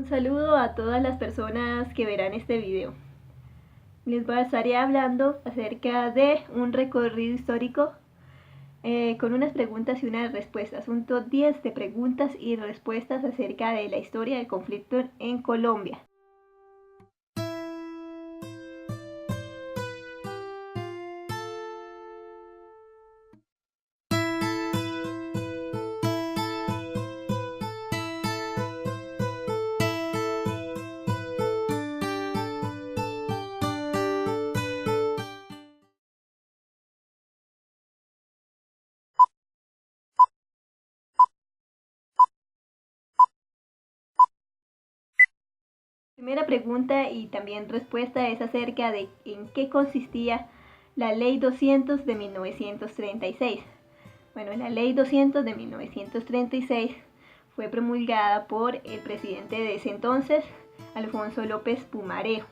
Un saludo a todas las personas que verán este video. Les estaré hablando acerca de un recorrido histórico con unas preguntas y unas respuestas. Un top 10 de preguntas y respuestas acerca de la historia del conflicto en Colombia. Primera pregunta y también respuesta es acerca de en qué consistía la Ley 200 de 1936. Bueno, la Ley 200 de 1936 fue promulgada por el presidente de ese entonces, Alfonso López Pumarejo.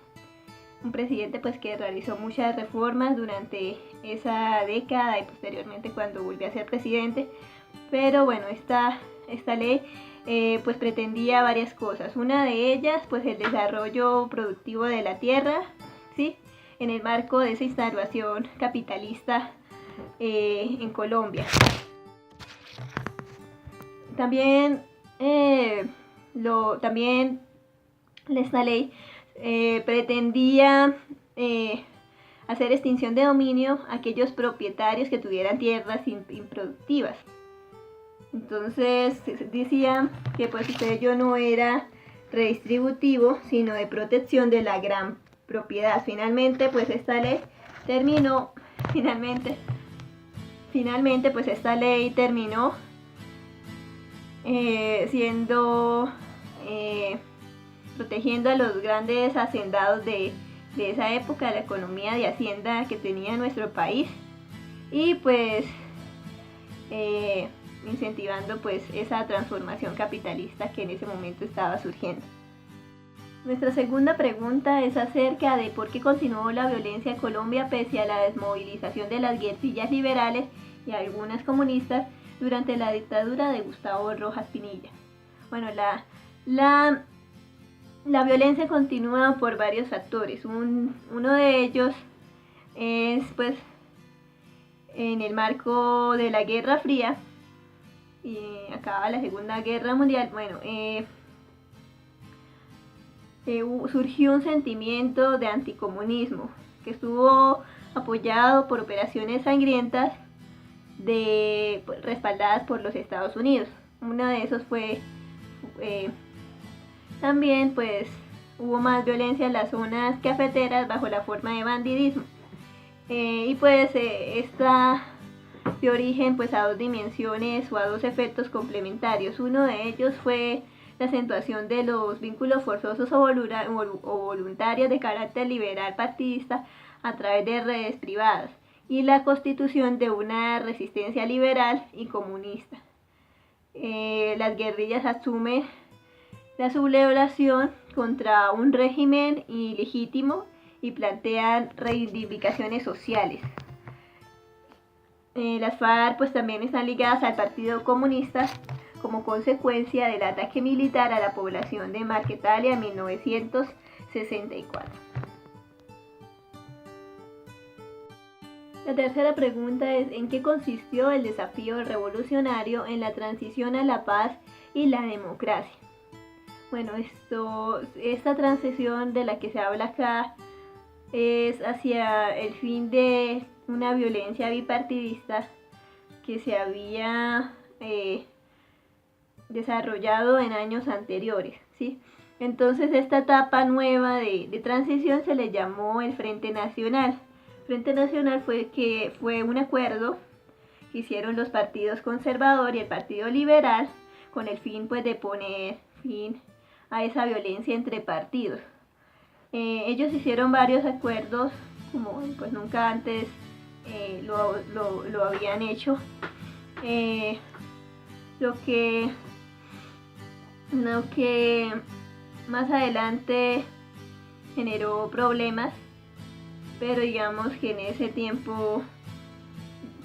Un presidente pues que realizó muchas reformas durante esa década y posteriormente cuando volvió a ser presidente. Pero bueno, esta ley pues pretendía varias cosas. Una de ellas pues el desarrollo productivo de la tierra, ¿sí? En el marco de esa instalación capitalista en Colombia. También esta ley pretendía hacer extinción de dominio a aquellos propietarios que tuvieran tierras improductivas. Entonces decía que pues ello no era redistributivo, sino de protección de la gran propiedad. Finalmente pues esta ley terminó, pues esta ley terminó protegiendo a los grandes hacendados de esa época, la economía de hacienda que tenía nuestro país, y pues incentivando pues esa transformación capitalista que en ese momento estaba surgiendo. Nuestra segunda pregunta es acerca de por qué continuó la violencia en Colombia pese a la desmovilización de las guerrillas liberales y algunas comunistas durante la dictadura de Gustavo Rojas Pinilla. Bueno, la violencia continúa por varios factores. Uno de ellos es pues en el marco de la Guerra Fría y acaba la Segunda Guerra Mundial. Bueno, surgió un sentimiento de anticomunismo que estuvo apoyado por operaciones sangrientas respaldadas por los Estados Unidos. Uno de esos fue también pues hubo más violencia en las zonas cafeteras bajo la forma de bandidismo, y pues esta de origen pues a dos dimensiones o a dos efectos complementarios. Uno de ellos fue la acentuación de los vínculos forzosos o voluntarios de carácter liberal partidista a través de redes privadas y la constitución de una resistencia liberal y comunista. Las guerrillas asumen la sublevación contra un régimen ilegítimo y plantean reivindicaciones sociales. Las FARC pues también están ligadas al Partido Comunista como consecuencia del ataque militar a la población de Marquetalia en 1964. La tercera pregunta es: ¿en qué consistió el desafío revolucionario en la transición a la paz y la democracia? Bueno, esta transición de la que se habla acá es hacia el fin de una violencia bipartidista que se había desarrollado en años anteriores, ¿sí? Entonces esta etapa nueva de transición se le llamó el Frente Nacional. Frente Nacional fue un acuerdo que hicieron los partidos conservador y el Partido Liberal con el fin pues de poner fin a esa violencia entre partidos. Ellos hicieron varios acuerdos como pues nunca antes lo habían hecho, lo que más adelante generó problemas, pero digamos que en ese tiempo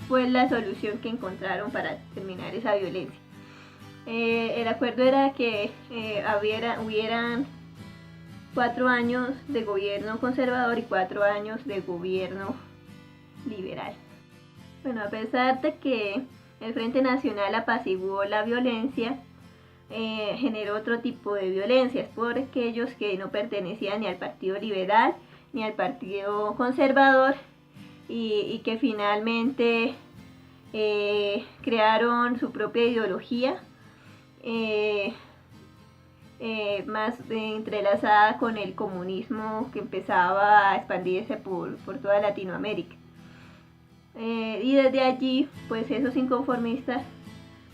fue la solución que encontraron para terminar esa violencia. El acuerdo era que hubieran 4 años de gobierno conservador y 4 años de gobierno liberal. Bueno, a pesar de que el Frente Nacional apaciguó la violencia, generó otro tipo de violencias por aquellos que no pertenecían ni al Partido Liberal ni al Partido Conservador y que finalmente crearon su propia ideología más entrelazada con el comunismo que empezaba a expandirse por toda Latinoamérica. Y desde allí, pues esos inconformistas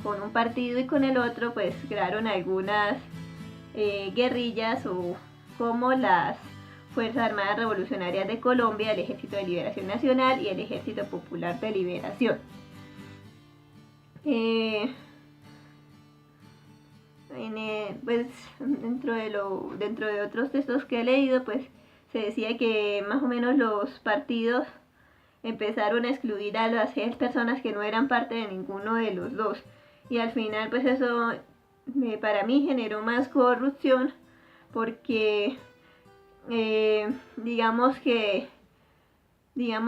con un partido y con el otro, pues crearon algunas guerrillas o como las Fuerzas Armadas Revolucionarias de Colombia, el Ejército de Liberación Nacional y el Ejército Popular de Liberación. Pues dentro de otros textos que he leído, pues se decía que más o menos los partidos empezaron a excluir a las personas que no eran parte de ninguno de los dos, y al final pues eso para mí generó más corrupción porque digamos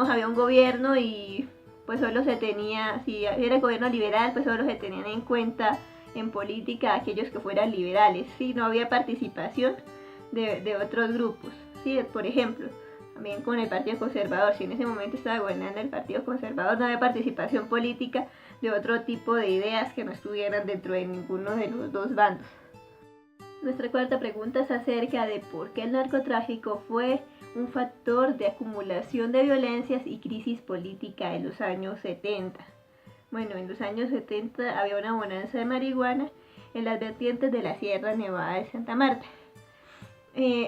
había un gobierno y pues solo se tenía, si era el gobierno liberal, pues solo se tenían en cuenta en política aquellos que fueran liberales, ¿sí? No había participación de otros grupos, ¿sí? Por ejemplo, también con el Partido Conservador, si en ese momento estaba gobernando el Partido Conservador, no había participación política de otro tipo de ideas que no estuvieran dentro de ninguno de los dos bandos. Nuestra cuarta pregunta es acerca de por qué el narcotráfico fue un factor de acumulación de violencias y crisis política en los años 70. Bueno, en los años 70 había una bonanza de marihuana en las vertientes de la Sierra Nevada de Santa Marta.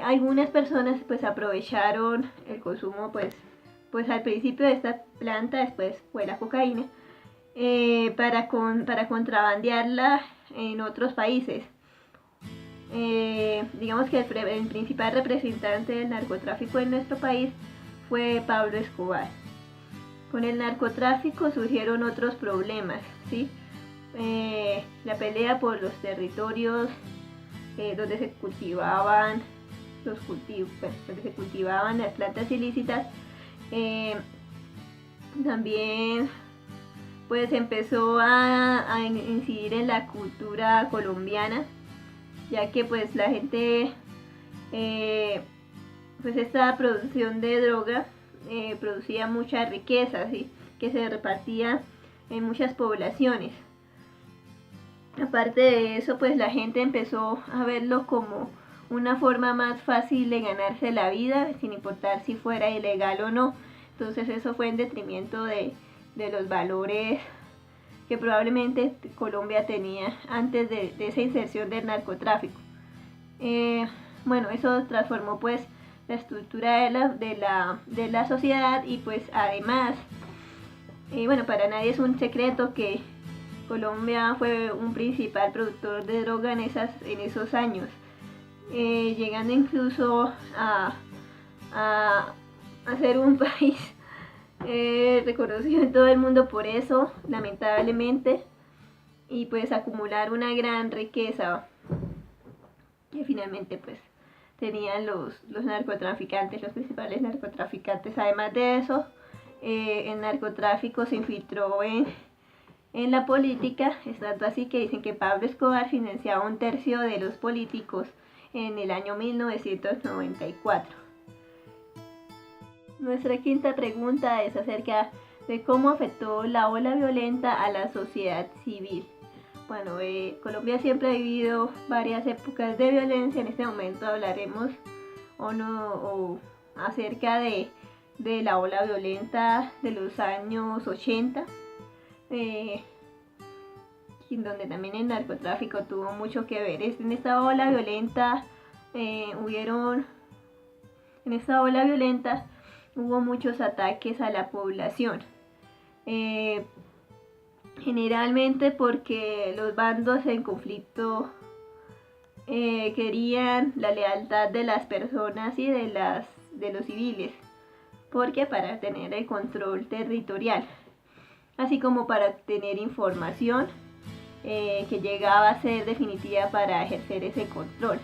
Algunas personas pues aprovecharon el consumo pues al principio de esta planta, después fue la cocaína, para contrabandearla en otros países. Digamos que el principal representante del narcotráfico en nuestro país fue Pablo Escobar. Con el narcotráfico surgieron otros problemas, ¿sí? La pelea por los territorios donde se cultivaban las plantas ilícitas. También pues empezó a incidir en la cultura colombiana, ya que pues la gente pues esta producción de droga producía mucha riqueza, ¿sí? Que se repartía en muchas poblaciones. Aparte de eso, pues la gente empezó a verlo como una forma más fácil de ganarse la vida, sin importar si fuera ilegal o no. Entonces eso fue en detrimento de los valores que probablemente Colombia tenía antes de esa inserción del narcotráfico. Bueno, eso transformó pues la estructura de la sociedad y pues además, bueno, para nadie es un secreto que Colombia fue un principal productor de droga en esos años, llegando incluso a ser un país reconocido en todo el mundo por eso, lamentablemente, y pues acumular una gran riqueza que finalmente pues tenían los narcotraficantes, los principales narcotraficantes. Además de eso, el narcotráfico se infiltró en la política, es tanto así que dicen que Pablo Escobar financiaba 1/3 de los políticos en el año 1994. Nuestra quinta pregunta es acerca de cómo afectó la ola violenta a la sociedad civil. Bueno, Colombia siempre ha vivido varias épocas de violencia. En este momento hablaremos acerca de la ola violenta de los años 80, en donde también el narcotráfico tuvo mucho que ver. En esta ola violenta hubo muchos ataques a la población. Generalmente porque los bandos en conflicto querían la lealtad de las personas y de los civiles, porque para tener el control territorial, así como para obtener información que llegaba a ser definitiva para ejercer ese control.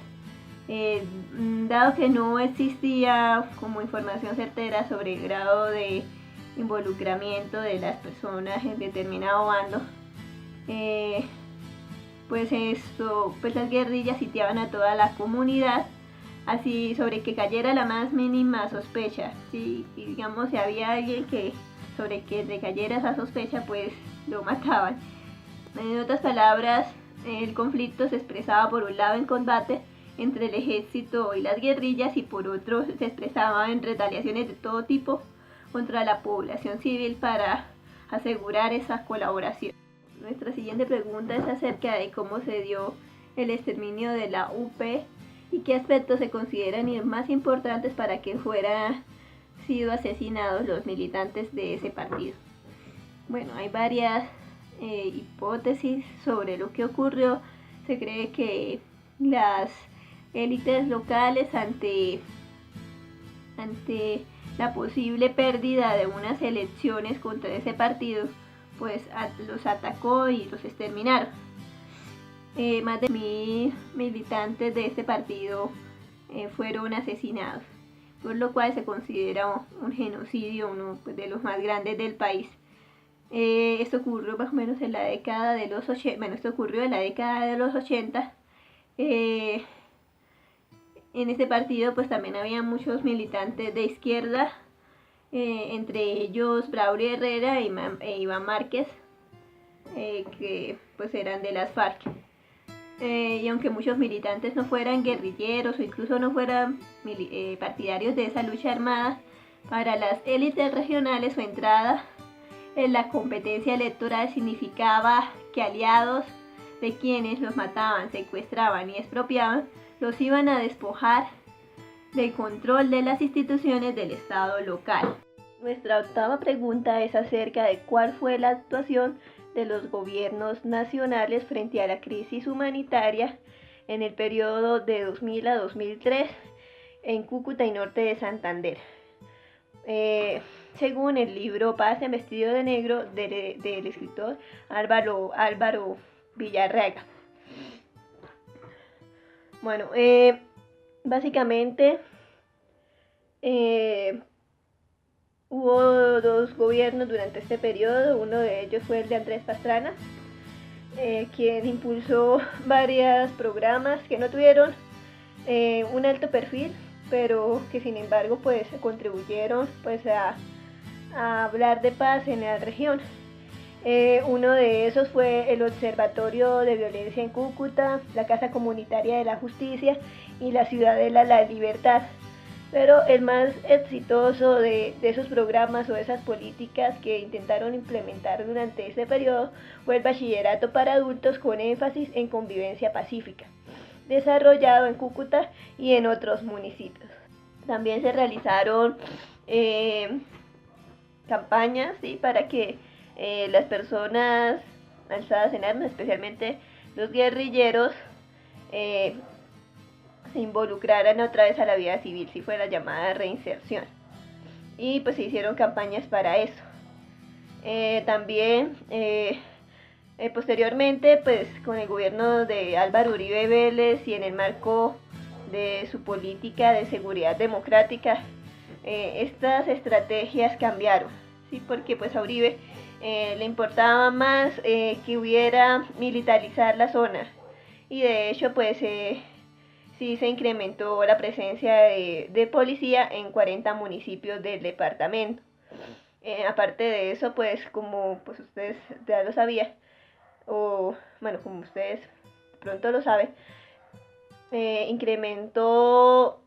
Dado que no existía como información certera sobre el grado de involucramiento de las personas en determinado bando, pues las guerrillas sitiaban a toda la comunidad, así sobre que cayera la más mínima sospecha. Si digamos si había alguien sobre que recayera esa sospecha, pues lo mataban. En otras palabras, el conflicto se expresaba por un lado en combate entre el ejército y las guerrillas, y por otro se expresaba en retaliaciones de todo tipo contra la población civil para asegurar esa colaboración. Nuestra siguiente pregunta es acerca de cómo se dio el exterminio de la UP y qué aspectos se consideran más importantes para que fueran sido asesinados los militantes de ese partido. Bueno, hay varias hipótesis sobre lo que ocurrió. Se cree que las élites locales, ante la posible pérdida de unas elecciones contra ese partido, pues los atacó y los exterminaron. Más de 1.000 militantes de este partido fueron asesinados, por lo cual se considera un genocidio, uno de los más grandes del país. Esto ocurrió más o menos en la década de los 80. Bueno, esto ocurrió en la década de los 80. En este partido pues también había muchos militantes de izquierda, entre ellos Braulio Herrera e Iván Márquez, que pues eran de las FARC. Y aunque muchos militantes no fueran guerrilleros o incluso no fueran partidarios de esa lucha armada, para las élites regionales su entrada en la competencia electoral significaba que aliados de quienes los mataban, secuestraban y expropiaban los iban a despojar del control de las instituciones del Estado local. Nuestra octava pregunta es acerca de cuál fue la actuación de los gobiernos nacionales frente a la crisis humanitaria en el periodo de 2000 a 2003 en Cúcuta y norte de Santander. Según el libro Paz en vestido de negro del escritor Álvaro Villarreaga. Bueno, básicamente hubo dos gobiernos durante este periodo. Uno de ellos fue el de Andrés Pastrana, quien impulsó varios programas que no tuvieron un alto perfil, pero que sin embargo pues contribuyeron pues a hablar de paz en la región. Uno de esos fue el Observatorio de Violencia en Cúcuta, la Casa Comunitaria de la Justicia y la Ciudadela La Libertad. Pero el más exitoso de esos programas o esas políticas que intentaron implementar durante ese periodo fue el bachillerato para adultos con énfasis en convivencia pacífica, desarrollado en Cúcuta y en otros municipios. También se realizaron campañas, ¿sí?, para que las personas alzadas en armas, especialmente los guerrilleros, se involucraran otra vez a la vida civil, si fue la llamada reinserción. Y pues se hicieron campañas para eso. También posteriormente, pues con el gobierno de Álvaro Uribe Vélez y en el marco de su política de seguridad democrática, estas estrategias cambiaron, ¿sí? Porque pues a Uribe le importaba más que hubiera militarizar la zona, y de hecho pues sí se incrementó la presencia de policía en 40 municipios del departamento. Aparte de eso, pues como pues ustedes ya lo sabían, o bueno, como ustedes pronto lo saben, incrementó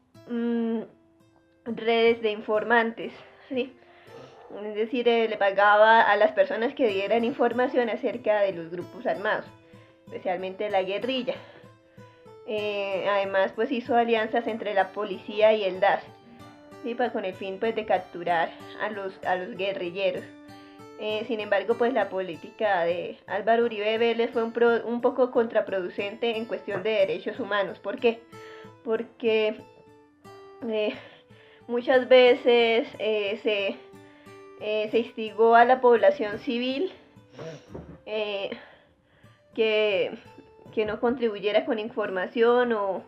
redes de informantes, ¿sí? Es decir, le pagaba a las personas que dieran información acerca de los grupos armados, especialmente la guerrilla. Además, pues hizo alianzas entre la policía y el DAS, ¿sí?, con el fin pues de capturar a los guerrilleros. Sin embargo, pues la política de Álvaro Uribe Vélez fue un poco contraproducente en cuestión de derechos humanos. ¿Por qué? Porque muchas veces se instigó a la población civil que, que no contribuyera con información o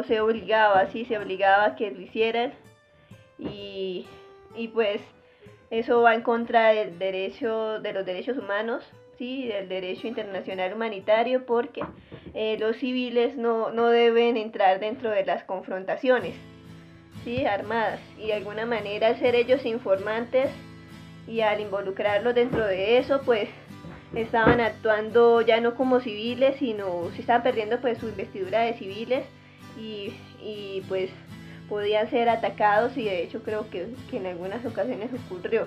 se obligaba, sí, se obligaba a que lo hicieran y pues eso va en contra del derecho, de los derechos humanos, sí, del derecho internacional humanitario, porque los civiles no deben entrar dentro de las confrontaciones, sí, armadas, y de alguna manera al ser ellos informantes y al involucrarlos dentro de eso, pues estaban actuando ya no como civiles, sino se estaban perdiendo pues su investidura de civiles y pues podían ser atacados y de hecho creo que en algunas ocasiones ocurrió.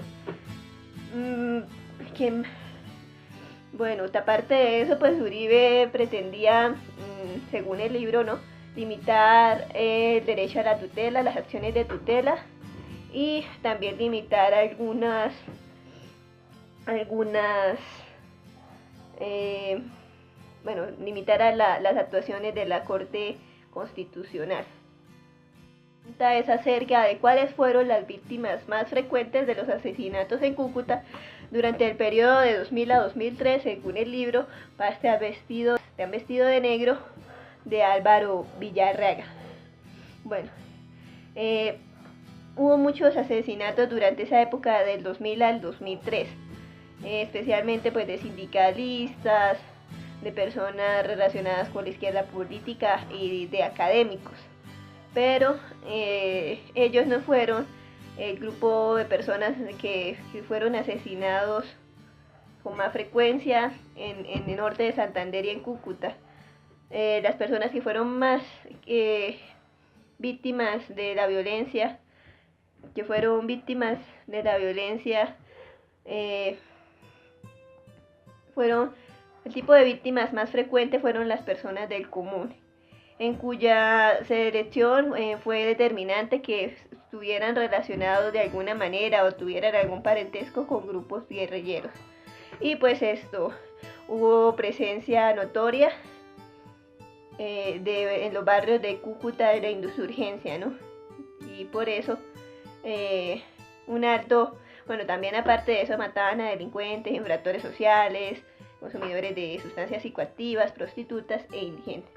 Que, bueno, aparte de eso, pues Uribe pretendía, según el libro, ¿no?, limitar el derecho a la tutela, las acciones de tutela y también limitar limitar a las actuaciones de la Corte Constitucional. La pregunta es acerca de cuáles fueron las víctimas más frecuentes de los asesinatos en Cúcuta durante el periodo de 2000 a 2003, según el libro Te han vestido de negro, de Álvaro Villarreaga. Bueno, hubo muchos asesinatos durante esa época del 2000 al 2003, especialmente pues de sindicalistas, de personas relacionadas con la izquierda política y de académicos. Pero ellos no fueron el grupo de personas que fueron asesinados con más frecuencia en el norte de Santander y en Cúcuta. Las personas que fueron más víctimas de la violencia, fueron el tipo de víctimas más frecuentes fueron las personas del común, en cuya selección fue determinante que estuvieran relacionados de alguna manera o tuvieran algún parentesco con grupos guerrilleros. Y pues hubo presencia notoria en los barrios de Cúcuta de la insurgencia, ¿no? Y por eso también aparte de eso mataban a delincuentes, infractores sociales, consumidores de sustancias psicoactivas, prostitutas e indigentes.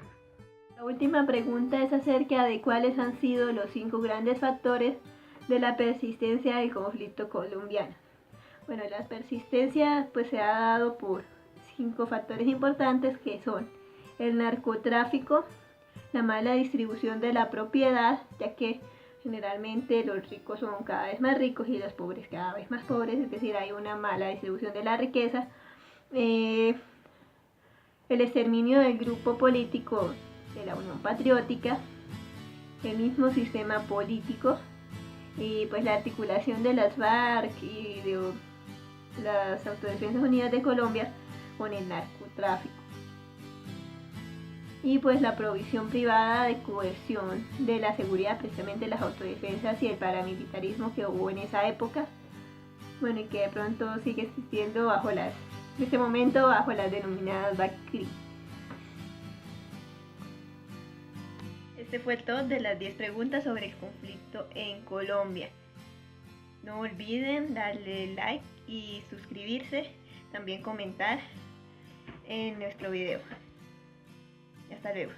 La última pregunta es acerca de cuáles han sido los 5 grandes factores de la persistencia del conflicto colombiano. Bueno, la persistencia pues se ha dado por 5 factores importantes, que son el narcotráfico, la mala distribución de la propiedad, ya que generalmente los ricos son cada vez más ricos y los pobres cada vez más pobres, es decir, hay una mala distribución de la riqueza, el exterminio del grupo político de la Unión Patriótica, el mismo sistema político y pues la articulación de las FARC y de las Autodefensas Unidas de Colombia con el narcotráfico. Y pues la provisión privada de coerción de la seguridad, precisamente las autodefensas y el paramilitarismo que hubo en esa época, bueno, y que de pronto sigue existiendo en este momento bajo las denominadas BACRI. Este fue todo de las 10 preguntas sobre el conflicto en Colombia. No olviden darle like y suscribirse, también comentar en nuestro video. Hasta luego.